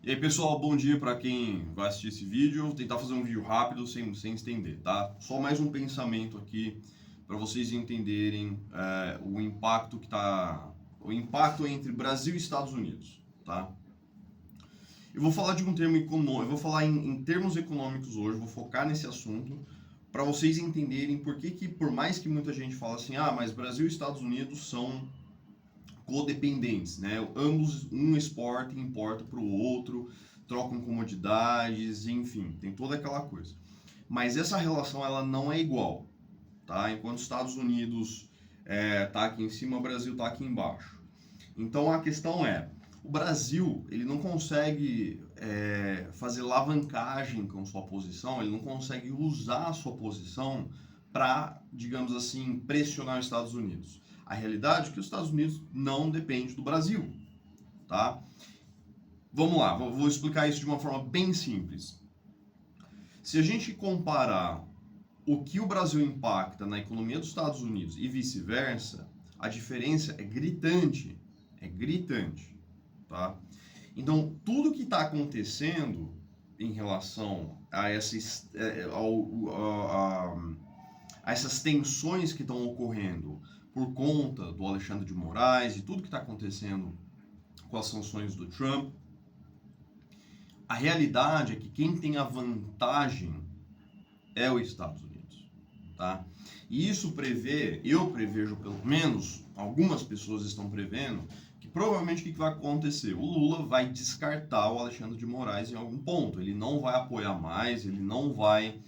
E aí, pessoal, bom dia para quem vai assistir esse vídeo. Vou tentar fazer um vídeo rápido, sem estender, tá? Só mais um pensamento aqui para vocês entenderem o impacto o impacto entre Brasil e Estados Unidos, tá? Eu vou falar de um termo econômico, eu vou falar em termos econômicos hoje, vou focar nesse assunto para vocês entenderem por que, por mais que muita gente fala assim, mas Brasil e Estados Unidos são codependentes, né? Ambos, um exporta e importa para o outro, trocam comodidades, enfim, tem toda aquela coisa. Mas essa relação ela não é igual, tá? Enquanto os Estados Unidos tá aqui em cima, o Brasil tá aqui embaixo. Então a questão é, o Brasil ele não consegue fazer alavancagem com sua posição, ele não consegue usar a sua posição para, digamos assim, pressionar os Estados Unidos. A realidade é que os Estados Unidos não depende do Brasil, tá? Vamos lá, vou explicar isso de uma forma bem simples. Se a gente comparar o que o Brasil impacta na economia dos Estados Unidos e vice-versa, a diferença é gritante, tá? Então, tudo que está acontecendo em relação a, a essas tensões que estão ocorrendo por conta do Alexandre de Moraes e tudo que está acontecendo com as sanções do Trump, a realidade é que quem tem a vantagem é os Estados Unidos, tá? E isso eu prevejo pelo menos, algumas pessoas estão prevendo, que provavelmente o que vai acontecer? O Lula vai descartar o Alexandre de Moraes em algum ponto, ele não vai apoiar mais, ele não vai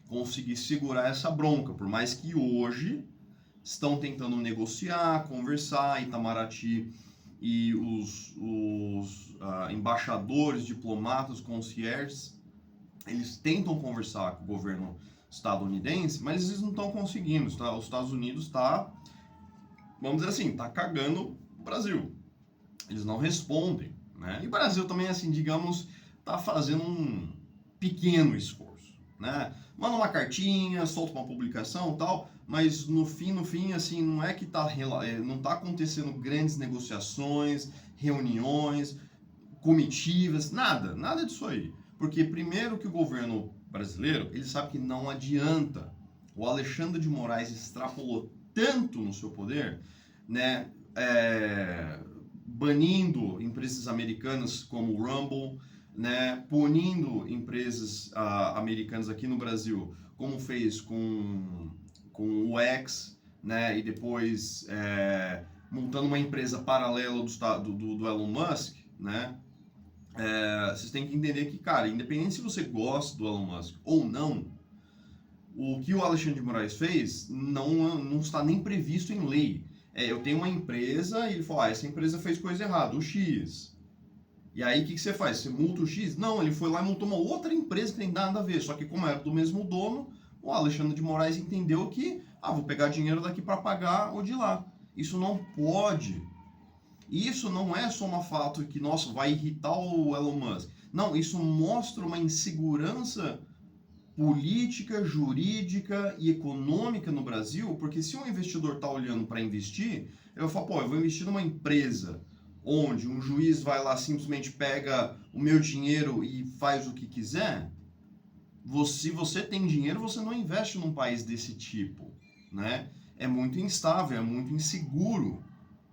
conseguir segurar essa bronca, por mais que hoje estão tentando negociar, conversar, Itamaraty e os embaixadores, diplomatas, concierges, eles tentam conversar com o governo estadunidense, mas eles não estão conseguindo. Tá? Os Estados Unidos está, vamos dizer assim, está cagando o Brasil. Eles não respondem. Né? E o Brasil também, assim, digamos, está fazendo um pequeno esforço. Né? Manda uma cartinha, solta uma publicação e tal, mas no fim, assim, não é que não está acontecendo grandes negociações, reuniões, comitivas, nada disso aí. Porque primeiro que o governo brasileiro, ele sabe que não adianta. O Alexandre de Moraes extrapolou tanto no seu poder, né, banindo empresas americanas como o Rumble, né, punindo empresas americanas aqui no Brasil, como fez com o X, né, e depois montando uma empresa paralela do Elon Musk, né, vocês têm que entender que, cara, independente se você gosta do Elon Musk ou não, o que o Alexandre de Moraes fez não está nem previsto em lei. Eu tenho uma empresa e ele falou, essa empresa fez coisa errada, o X. E aí o que você faz? Você multa o X? Não, ele foi lá e multou uma outra empresa que tem nada a ver. Só que como era do mesmo dono, o Alexandre de Moraes entendeu que, vou pegar dinheiro daqui para pagar o de lá. Isso não pode. E isso não é só um fato que, nossa, vai irritar o Elon Musk. Não, isso mostra uma insegurança política, jurídica e econômica no Brasil, porque se um investidor está olhando para investir, eu falo, eu vou investir numa empresa onde um juiz vai lá simplesmente pega o meu dinheiro e faz o que quiser. Se você tem dinheiro, você não investe num país desse tipo, né? É muito instável, é muito inseguro.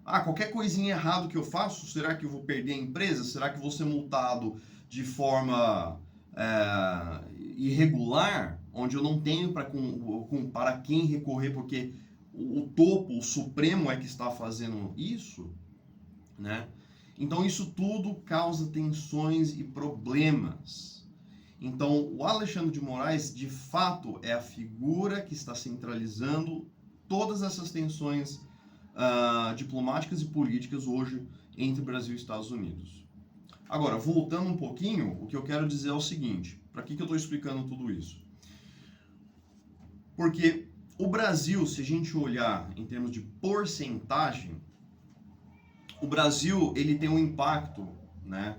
Qualquer coisinha errado que eu faço, será que eu vou perder a empresa? Será que vou ser multado de forma irregular, onde eu não tenho para quem recorrer, porque o topo, o Supremo é que está fazendo isso, né? Então isso tudo causa tensões e problemas. Então o Alexandre de Moraes, de fato, é a figura que está centralizando todas essas tensões diplomáticas e políticas hoje entre Brasil e Estados Unidos. Agora, voltando um pouquinho, o que eu quero dizer é o seguinte, para que eu estou explicando tudo isso? Porque o Brasil, se a gente olhar em termos de porcentagem, o Brasil ele tem um impacto, né,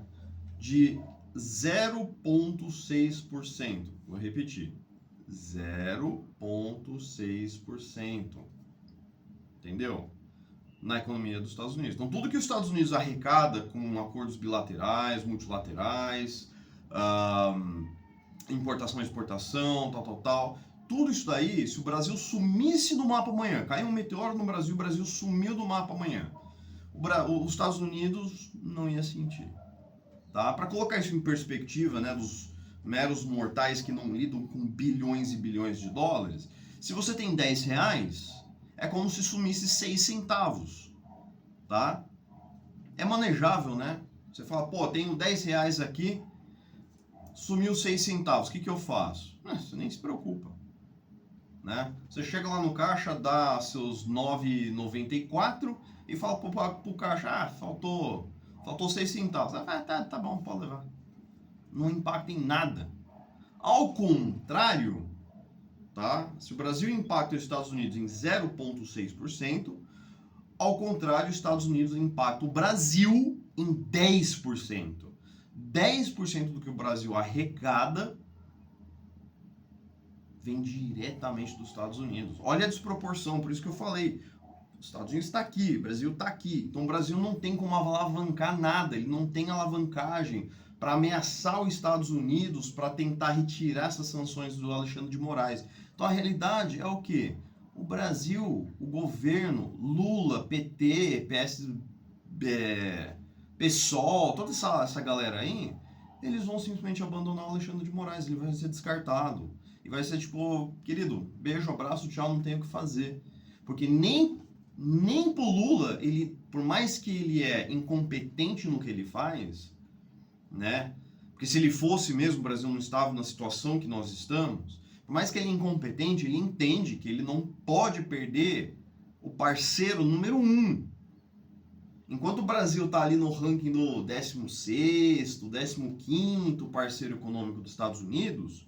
de 0,6%. Vou repetir, 0,6%. Entendeu? na economia dos Estados Unidos. Então, tudo que os Estados Unidos arrecada com acordos bilaterais, multilaterais, importação e exportação, tal, tudo isso daí, se o Brasil sumisse do mapa amanhã, caiu um meteoro no Brasil, o Brasil sumiu do mapa amanhã, os Estados Unidos não ia sentir. Tá? Para colocar isso em perspectiva, né, dos meros mortais que não lidam com bilhões e bilhões de dólares, se você tem 10 reais, é como se sumisse 6 centavos, tá? É manejável, né? Você fala, pô, tenho 10 reais aqui, sumiu 6 centavos, o que eu faço? Você nem se preocupa, né? Você chega lá no caixa, dá seus 9,94 e fala pro caixa, faltou 6 centavos. Tá bom, pode levar. Não impacta em nada. Ao contrário, tá? Se o Brasil impacta os Estados Unidos em 0,6%, ao contrário, os Estados Unidos impacta o Brasil em 10%. 10% do que o Brasil arrecada vem diretamente dos Estados Unidos. Olha a desproporção, por isso que eu falei. Os Estados Unidos está aqui, o Brasil está aqui. Então o Brasil não tem como alavancar nada, ele não tem alavancagem para ameaçar os Estados Unidos para tentar retirar essas sanções do Alexandre de Moraes. Então a realidade é o quê? O Brasil, o governo, Lula, PT, PSOL, toda essa galera aí, eles vão simplesmente abandonar o Alexandre de Moraes, ele vai ser descartado. E vai ser tipo, querido, beijo, abraço, tchau, não tenho o que fazer. Porque nem pro Lula, ele, por mais que ele é incompetente no que ele faz, né? Porque se ele fosse mesmo, o Brasil não estava na situação que nós estamos, por mais que ele é incompetente, ele entende que ele não pode perder o parceiro número 1. Enquanto o Brasil está ali no ranking do 16º, 15º parceiro econômico dos Estados Unidos,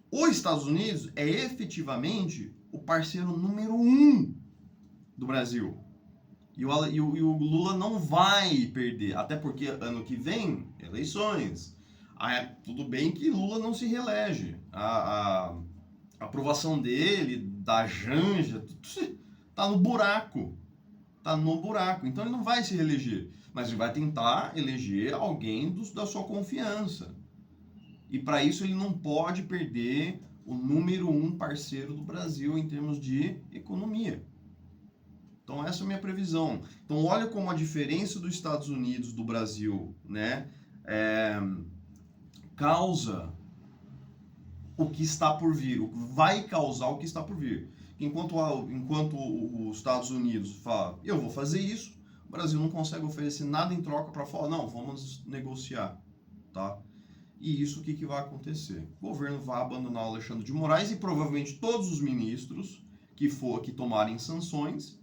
os Estados Unidos é efetivamente o parceiro número 1 do Brasil. E o Lula não vai perder, até porque ano que vem, eleições. Tudo bem que Lula não se reelege. A aprovação dele, da Janja, tá no buraco. Tá no buraco. Então ele não vai se reeleger. Mas ele vai tentar eleger alguém da sua confiança. E para isso ele não pode perder o número 1 parceiro do Brasil em termos de economia. Então essa é a minha previsão. Então olha como a diferença dos Estados Unidos do Brasil, né, causa o que está por vir, vai causar o que está por vir. Enquanto os Estados Unidos fala, eu vou fazer isso, o Brasil não consegue oferecer nada em troca para falar, não, vamos negociar, tá? E isso o que vai acontecer? O governo vai abandonar o Alexandre de Moraes e provavelmente todos os ministros que tomarem sanções.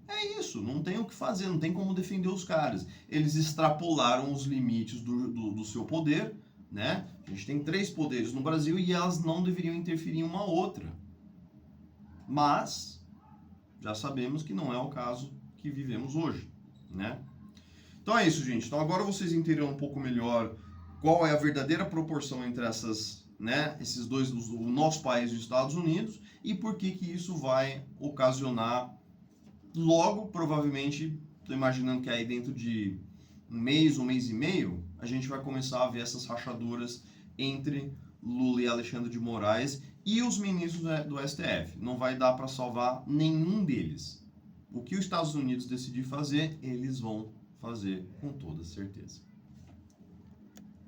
É isso, não tem o que fazer, não tem como defender os caras. Eles extrapolaram os limites do seu poder, né? A gente tem 3 poderes no Brasil e elas não deveriam interferir em uma outra. Mas já sabemos que não é o caso que vivemos hoje, né? Então é isso, gente. Então agora vocês entenderam um pouco melhor qual é a verdadeira proporção entre esses dois, o nosso país e os Estados Unidos, e por que isso vai ocasionar logo, provavelmente, estou imaginando que aí dentro de um mês e meio, a gente vai começar a ver essas rachaduras entre Lula e Alexandre de Moraes e os ministros do STF. Não vai dar para salvar nenhum deles. O que os Estados Unidos decidir fazer, eles vão fazer com toda certeza.